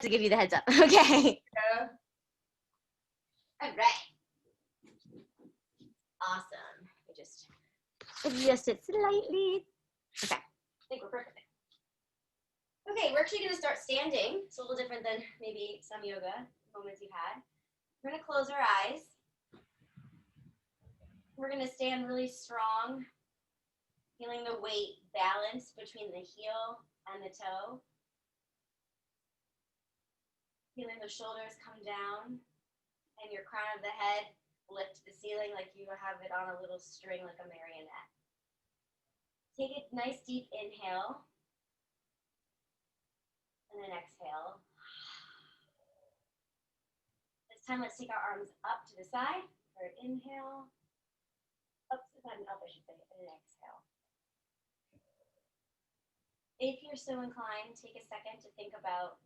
to give you the heads up. Okay. All right. Awesome. I just adjust it slightly. Okay. I think we're perfect. Okay, we're actually going to start standing. It's a little different than maybe some yoga moments you've had. We're going to close our eyes. We're going to stand really strong, feeling the weight balance between the heel and the toe. Feeling the shoulders come down and your crown of the head lift the ceiling like you have it on a little string like a marionette. Take a nice deep inhale and then exhale. This time let's take our arms up to the side for an inhale, up to the side and up I should say, and an exhale. If you're so inclined, take a second to think about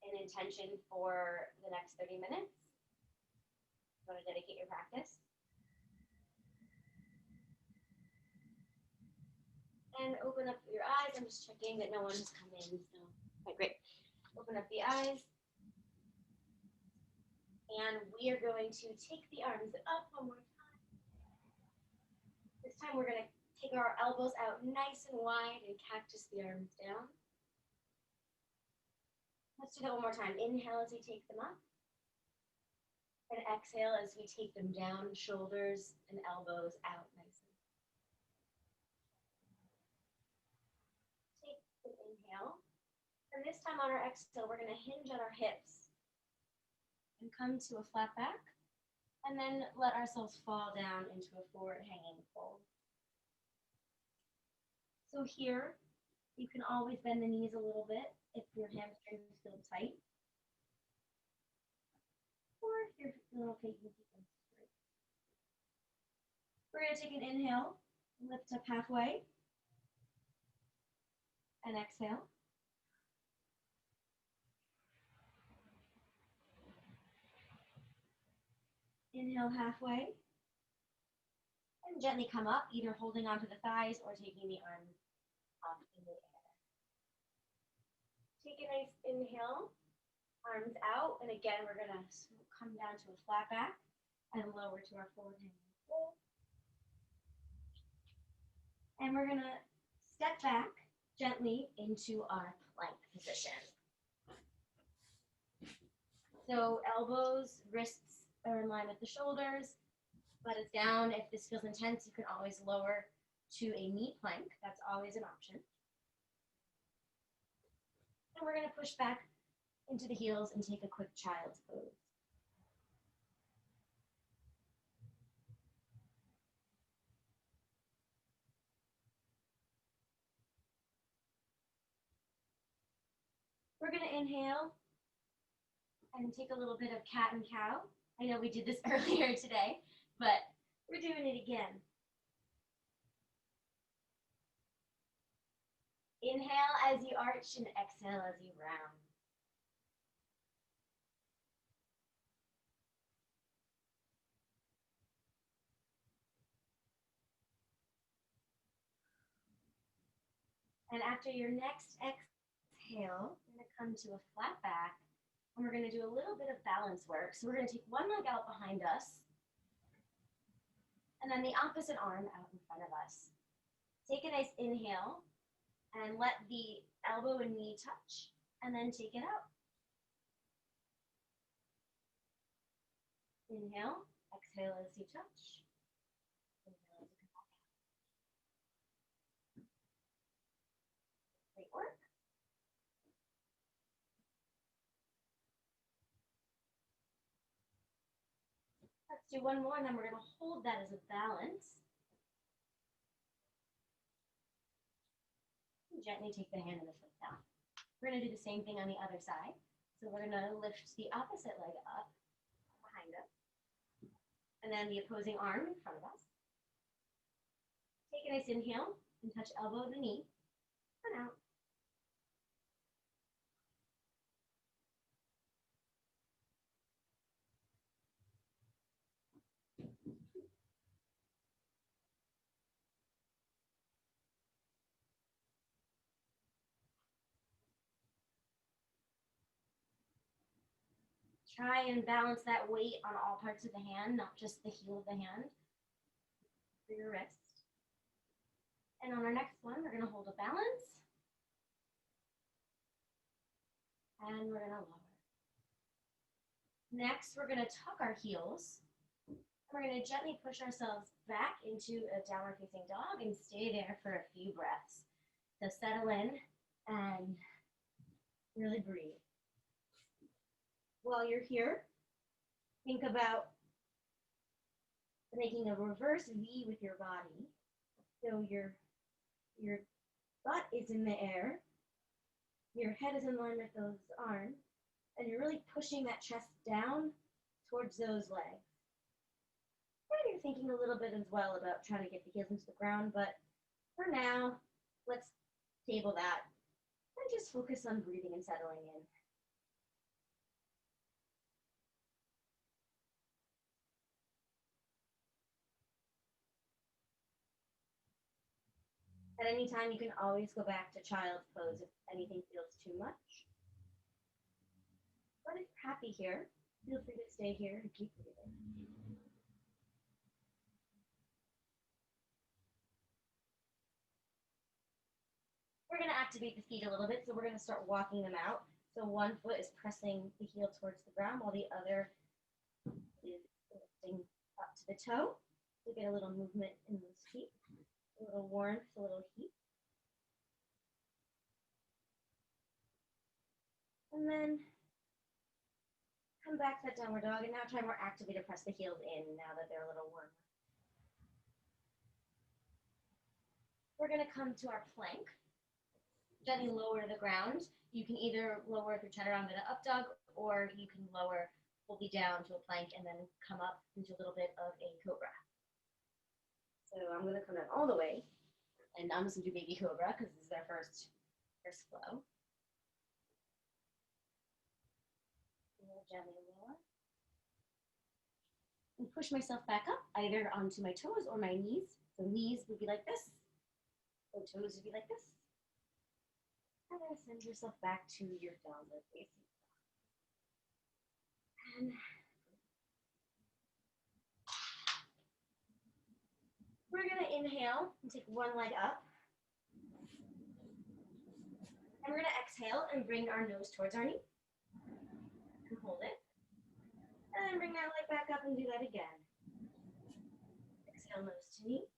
an intention for the next 30 minutes. You want to dedicate your practice. And open up your eyes. I'm just checking that no one has come in. So, okay, great. Open up the eyes. And we are going to take the arms up one more time. This time we're going to take our elbows out nice and wide and cactus the arms down. Let's do that one more time. Inhale as we take them up. And exhale as we take them down, shoulders and elbows out nicely. Take an inhale. And this time on our exhale, we're going to hinge at our hips and come to a flat back. And then let ourselves fall down into a forward hanging fold. So here, you can always bend the knees a little bit if your hamstrings feel tight. Or if you're feeling okay, you can keep them straight. We're going to take an inhale, lift up halfway, and exhale. Inhale halfway, and gently come up, either holding onto the thighs or taking the arms up in the air. Take a nice inhale, arms out, and again, we're going to come down to a flat back and lower to our forward hanging fold. And we're going to step back gently into our plank position. So elbows, wrists are in line with the shoulders. Let it down. If this feels intense, you can always lower to a knee plank. That's always an option. And we're going to push back into the heels and take a quick child's pose. We're going to inhale and take a little bit of cat and cow. I know we did this earlier today, but we're doing it again. Inhale as you arch and exhale as you round. And after your next exhale, we're going to come to a flat back, and we're going to do a little bit of balance work. So we're going to take one leg out behind us, and then the opposite arm out in front of us. Take a nice inhale, and let the elbow and knee touch, and then take it out. Inhale, exhale as you touch. Inhale as you come back out. Great work. Let's do one more, and then we're going to hold that as a balance. Gently take the hand and the foot down. We're going to do the same thing on the other side. So we're going to lift the opposite leg up behind us. And then the opposing arm in front of us. Take a nice inhale and touch elbow to knee and out. Try and balance that weight on all parts of the hand, not just the heel of the hand for your wrist. And on our next one, we're going to hold a balance. And we're going to lower. Next, we're going to tuck our heels. We're going to gently push ourselves back into a downward facing dog and stay there for a few breaths. So settle in and really breathe. While you're here, think about making a reverse V with your body. So your butt is in the air, your head is in line with those arms, and you're really pushing that chest down towards those legs. And you're thinking a little bit as well about trying to get the heels into the ground, but for now, let's table that and just focus on breathing and settling in. At any time, you can always go back to child's pose if anything feels too much. But if you're happy here, feel free to stay here and keep breathing. We're going to activate the feet a little bit, so we're going to start walking them out. So one foot is pressing the heel towards the ground while the other is lifting up to the toe. So get a little movement in those feet, a little warmth, a little heat. And then come back to that downward dog, and now try more actively to press the heels in now that they're a little warmer. We're going to come to our plank. Gently lower to the ground. You can either lower through chaturanga to up dog, or you can lower fully down to a plank and then come up into a little bit of a cobra. So I'm going to come down all the way, and I'm just going to do baby cobra because this is our first flow. Gently lower. And push myself back up, either onto my toes or my knees. So knees would be like this, so toes would be like this. And then send yourself back to your downward facing dog. And we're going to inhale and take one leg up. And we're going to exhale and bring our nose towards our knee. And hold it. And then bring that leg back up and do that again. Exhale, nose to knee.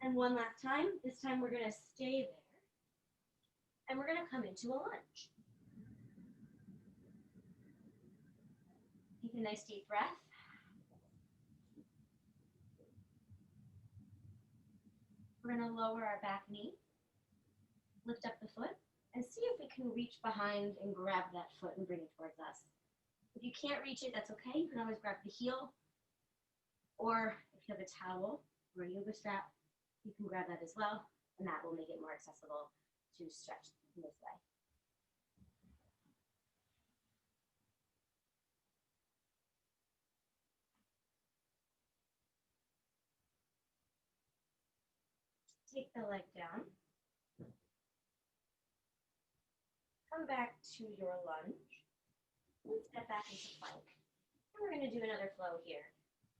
And one last time. This time we're going to stay there. And we're going to come into a lunge. Take a nice deep breath. We're going to lower our back knee, lift up the foot, and see if we can reach behind and grab that foot and bring it towards us. If you can't reach it, that's okay. You can always grab the heel, or if you have a towel or a yoga strap, you can grab that as well, and that will make it more accessible to stretch this way. Take the leg down. Come back to your lunge. And step back into plank. And we're going to do another flow here.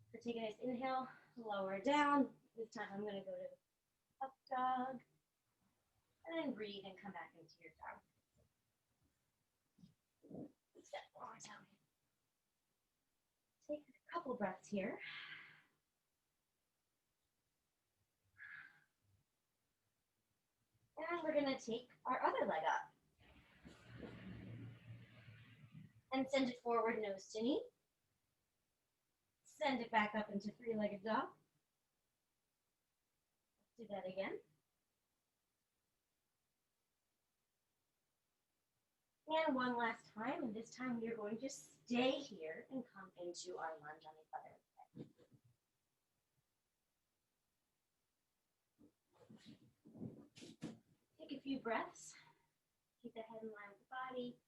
So take a nice inhale, lower down. This time I'm going to go to up dog. And then breathe and come back into your dog. Step one more time. Take a couple breaths here. And we're going to take our other leg up. And send it forward, nose to knee. Send it back up into three-legged dog. Do that again. And one last time, and this time we are going to stay here and come into our lunge on the other side. Take a few breaths. Keep the head in line with the body.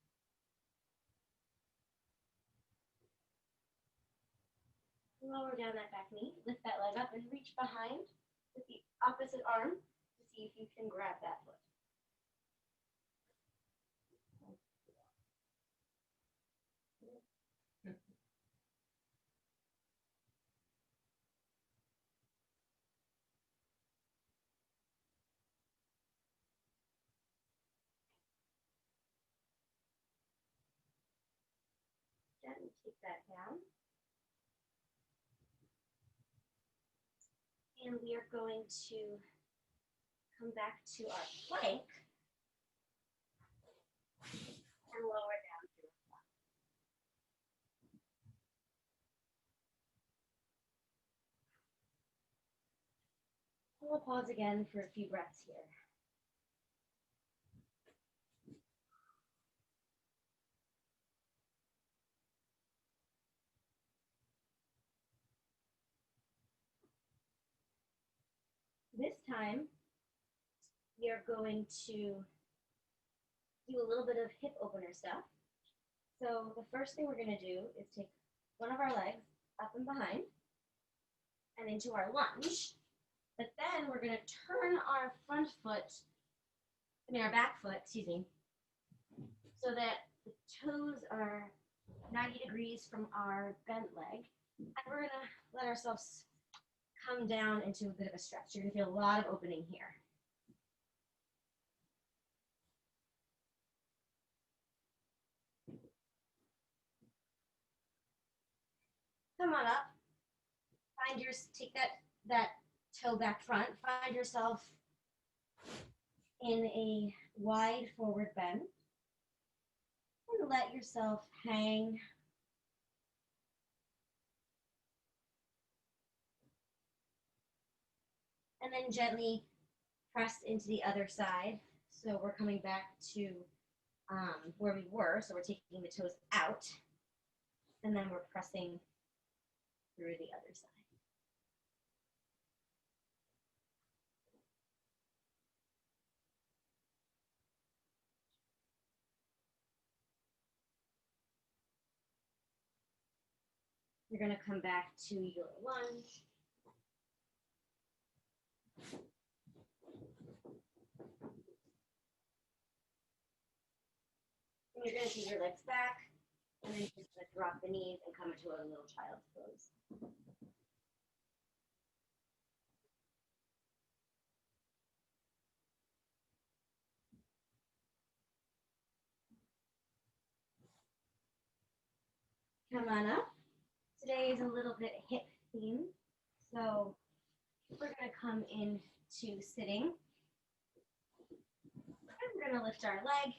Lower down that back knee, lift that leg up and reach behind with the opposite arm to see if you can grab that foot. and take that down. And we are going to come back to our plank and lower down through the front. We'll pause again for a few breaths here. This time, we are going to do a little bit of hip opener stuff. So the first thing we're going to do is take one of our legs up and behind and into our lunge. But then we're going to turn our our back foot, so that the toes are 90 degrees from our bent leg. And we're going to let ourselves come down into a bit of a stretch. You're going to feel a lot of opening here. Come on up. Take that toe back front. Find yourself in a wide forward bend. And let yourself hang. And then gently press into the other side. So we're coming back to where we were. So we're taking the toes out. And then we're pressing through the other side. You're going to come back to your lunge. And you're going to take your legs back, and then you're just going to drop the knees and come into a little child's pose. Come on up. Today is a little bit hip themed, so we're going to come into sitting. And we're going to lift our leg,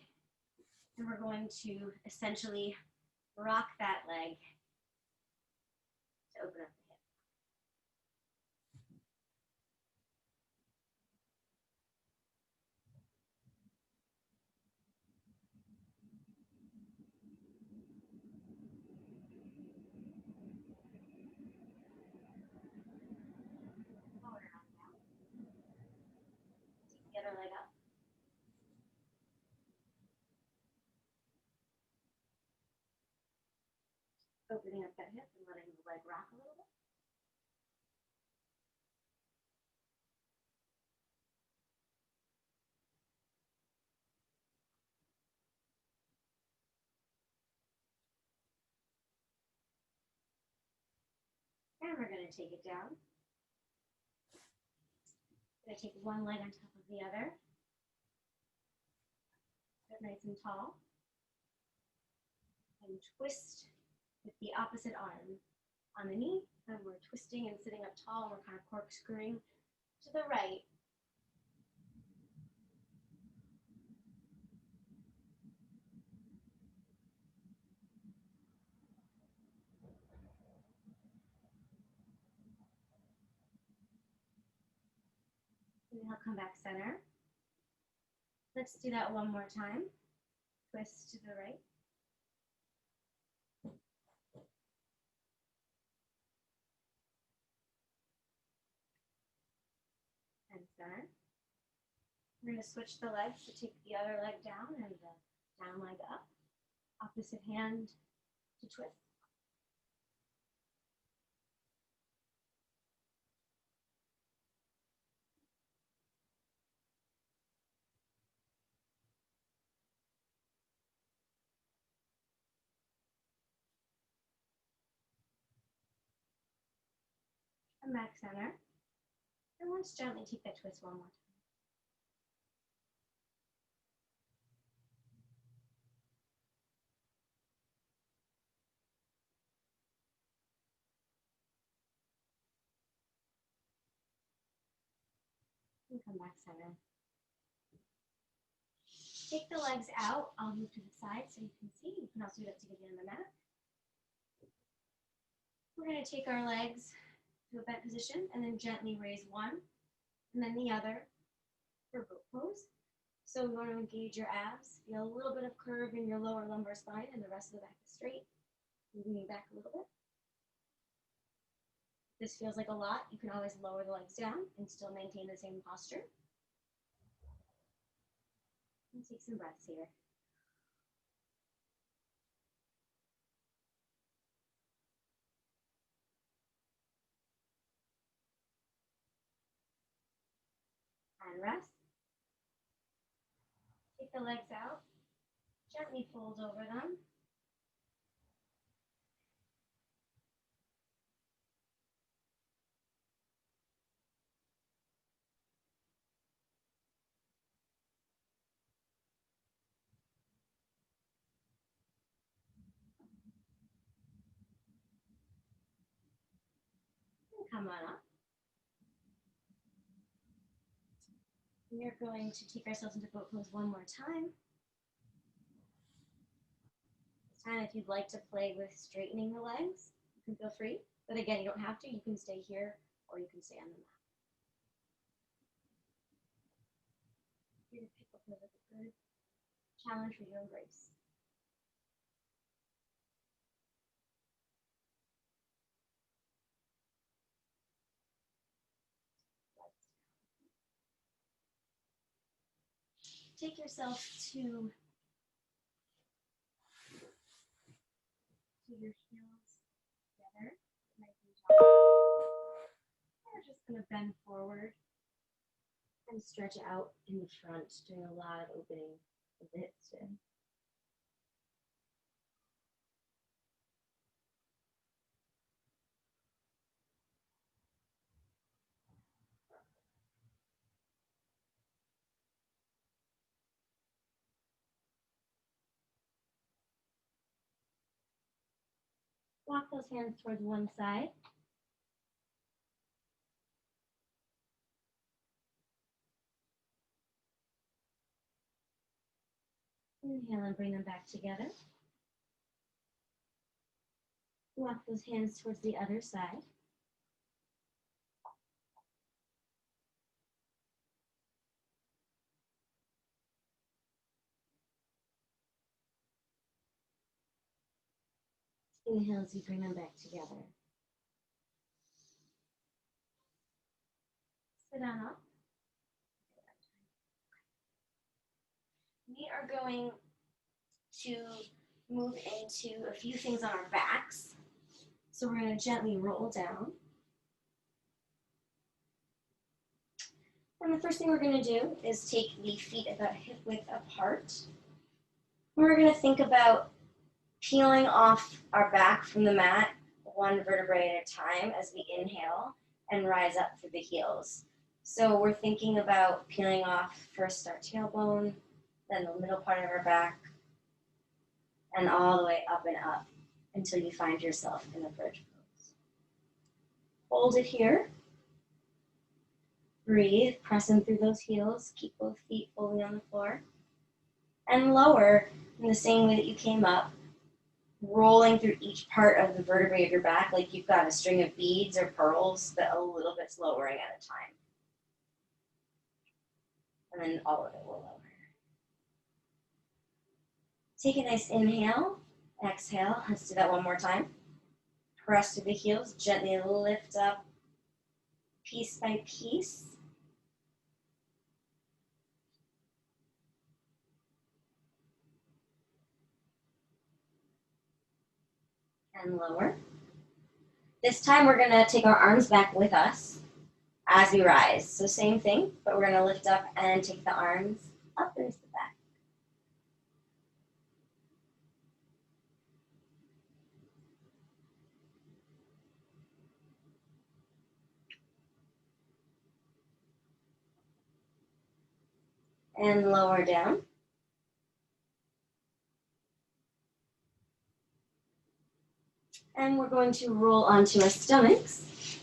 and we're going to essentially rock that leg to open up the hip. Lower it on down. Take the other leg up. Opening up that hip and letting the leg rock a little bit. And we're going to take it down. We're going to take one leg on top of the other. Get nice and tall. And twist with the opposite arm on the knee. And we're twisting and sitting up tall. We're kind of corkscrewing to the right. And then I'll come back center. Let's do that one more time. Twist to the right. And center. We're going to switch the legs to take the other leg down and the down leg up. Opposite hand to twist. Come back center. And let's gently take that twist one more time. come back center. Take the legs out. I'll move to the side so you can see. You can also do that to get you on the mat. We're going to take our legs to a bent position and then gently raise one and then the other for boat pose. So we want to engage your abs. Feel a little bit of curve in your lower lumbar spine and the rest of the back is straight. Moving back a little bit. If this feels like a lot, you can always lower the legs down and still maintain the same posture. And take some breaths here. And rest. Take the legs out, gently fold over them. And come on up. We are going to take ourselves into boat pose one more time. This time, if you'd like to play with straightening the legs, you can feel free. But again, you don't have to. You can stay here or you can stay on the mat. You're going to pick up with a good challenge for you and grace. Take yourself to your heels together. We're just going to bend forward and stretch out in the front, doing a lot of opening of the hips today. Walk those hands towards one side. Inhale and bring them back together. Walk those hands towards the other side. Inhale as you bring them back together. Sit on up. We are going to move into a few things on our backs. So we're going to gently roll down. And the first thing we're going to do is take the feet about hip width apart. We're going to think about peeling off our back from the mat one vertebrae at a time as we inhale and rise up through the heels. So we're thinking about peeling off first our tailbone, then the middle part of our back, and all the way up and up until you find yourself in a bridge pose. Hold it here. Breathe, pressing through those heels. Keep both feet fully on the floor. And lower in the same way that you came up, rolling through each part of the vertebrae of your back like you've got a string of beads or pearls, but a little bit lowering at a time. And then all of it will lower. Take a nice inhale, exhale. Let's do that one more time. Press through the heels, gently lift up piece by piece. And lower. This time we're going to take our arms back with us as we rise. So same thing, but we're going to lift up and take the arms up into the back. And lower down. And we're going to roll onto our stomachs.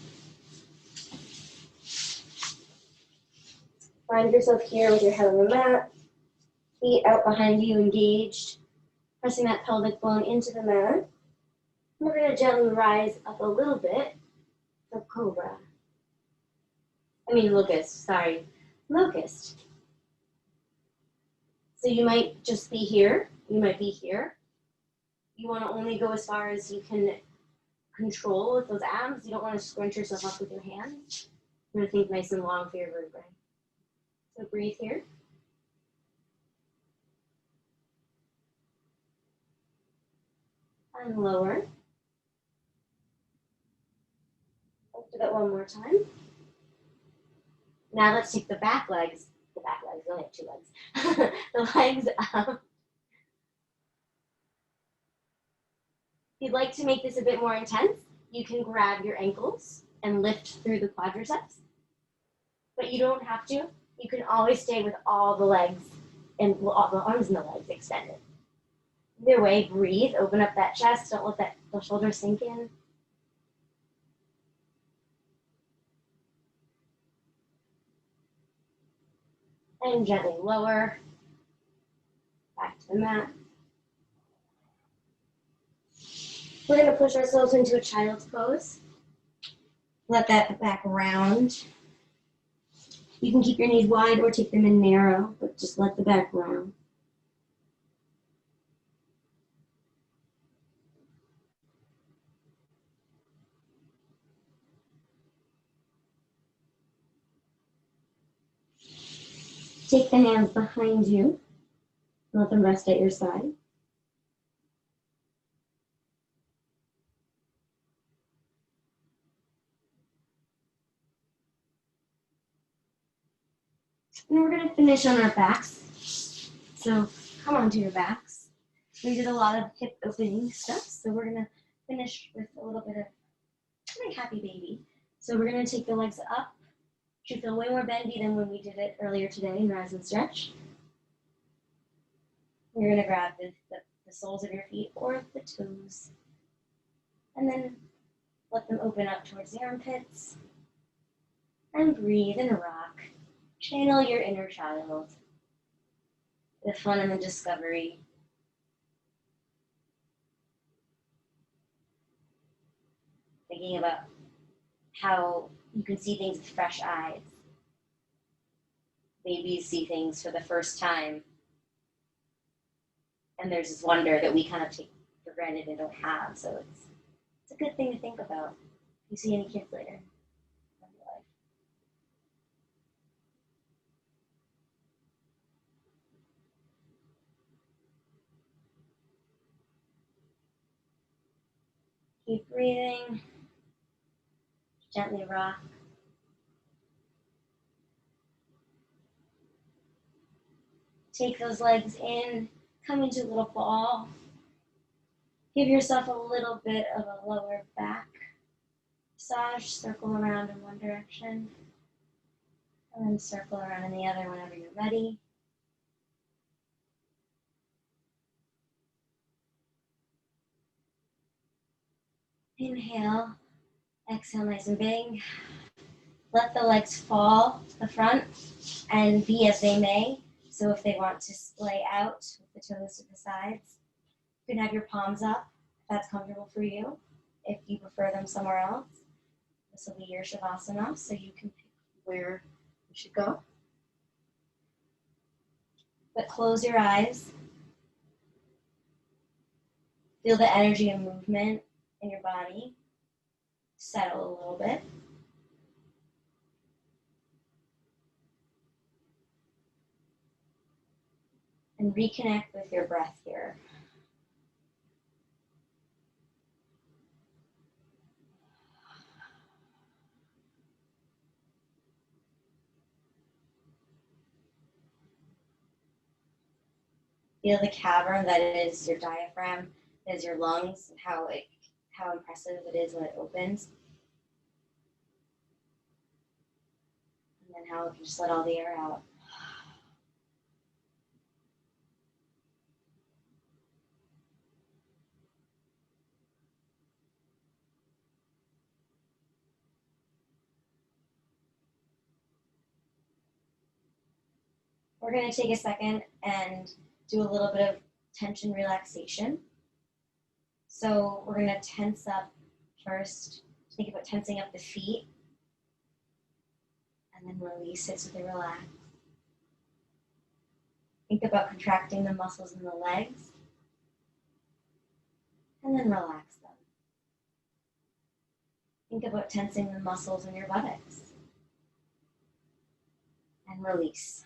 Find yourself here with your head on the mat, feet out behind you, engaged, pressing that pelvic bone into the mat. We're going to gently rise up a little bit for cobra. Locust, sorry. Locust. So you might just be here. You might be here. You want to only go as far as you can control with those abs. You don't want to scrunch yourself up with your hands. You want to think nice and long for your vertebrae. So breathe here. And lower. Let's do that one more time. Now let's take the back legs. The back legs, we only have 2 legs. The legs up. If you'd like to make this a bit more intense, you can grab your ankles and lift through the quadriceps. But you don't have to. You can always stay with all the legs and all the arms and the legs extended. Either way, breathe, open up that chest, don't let the shoulders sink in. And gently lower, back to the mat. We're going to push ourselves into a child's pose. Let that back round. You can keep your knees wide or take them in narrow, but just let the back round. Take the hands behind you. Let them rest at your side. And we're going to finish on our backs. So come onto your backs. We did a lot of hip opening stuff, so we're going to finish with a little bit of my happy baby. So we're going to take the legs up. Should feel way more bendy than when we did it earlier today in rise and stretch. You're going to grab the soles of your feet or the toes. And then let them open up towards the armpits. And breathe and rock. Channel your inner child. The fun and the discovery. Thinking about how you can see things with fresh eyes. Babies see things for the first time. And there's this wonder that we kind of take for granted and don't have. So it's a good thing to think about. If you see any kids later. Keep breathing. Gently rock. Take those legs in. Come into a little ball. Give yourself a little bit of a lower back massage. Circle around in one direction. And then circle around in the other whenever you're ready. Inhale. Exhale nice and big. Let the legs fall to the front and be as they may. So if they want to splay out with the toes to the sides, you can have your palms up if that's comfortable for you. If you prefer them somewhere else, this will be your Shavasana, so you can pick where you should go. But close your eyes. Feel the energy and movement in your body. Settle a little bit. And reconnect with your breath here. Feel the cavern that is your diaphragm, that is your lungs, and how impressive it is when it opens. And then how it can just let all the air out. We're going to take a second and do a little bit of tension relaxation. So we're going to tense up first. Think about tensing up the feet and then release it so they relax. Think about contracting the muscles in the legs and then relax them. Think about tensing the muscles in your buttocks and release.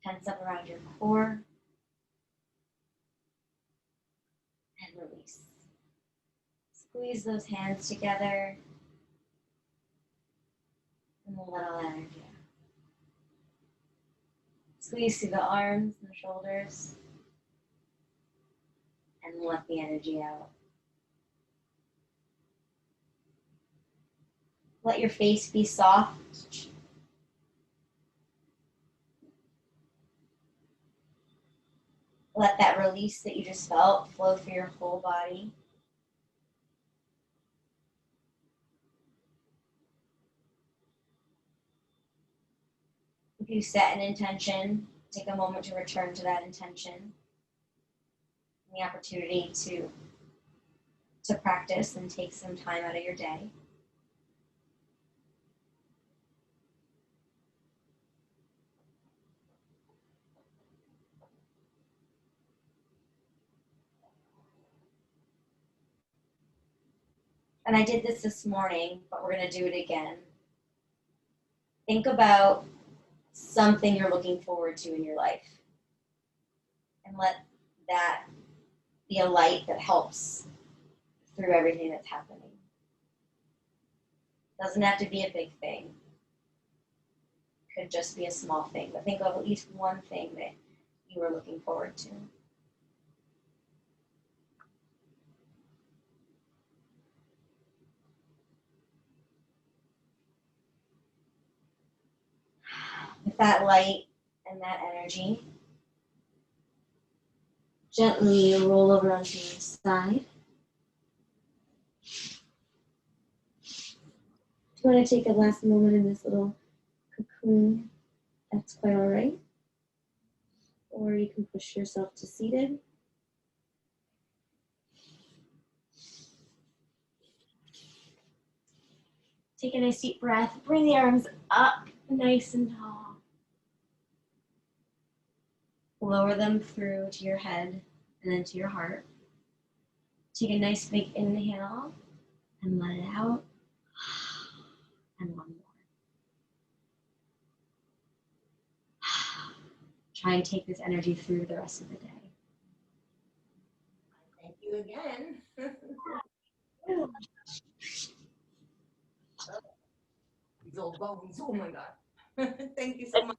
Tense up around your core and release. Squeeze those hands together and we'll let all that energy out. Squeeze through the arms and the shoulders and let the energy out. Let your face be soft. Let that release that you just felt flow through your whole body. If you set an intention, take a moment to return to that intention. The opportunity to practice and take some time out of your day. And I did this morning, but we're going to do it again. Think about something you're looking forward to in your life. And let that be a light that helps through everything that's happening. Doesn't have to be a big thing. Could just be a small thing. But think of at least one thing that you were looking forward to. With that light and that energy, gently roll over onto your side. If you want to take a last moment in this little cocoon, that's quite all right. Or you can push yourself to seated. Take a nice deep breath. Bring the arms up nice and tall. Lower them through to your head and then to your heart. Take a nice big inhale and let it out. And one more. Try and take this energy through the rest of the day. Thank you again. These old bones, oh my God. Thank you so much.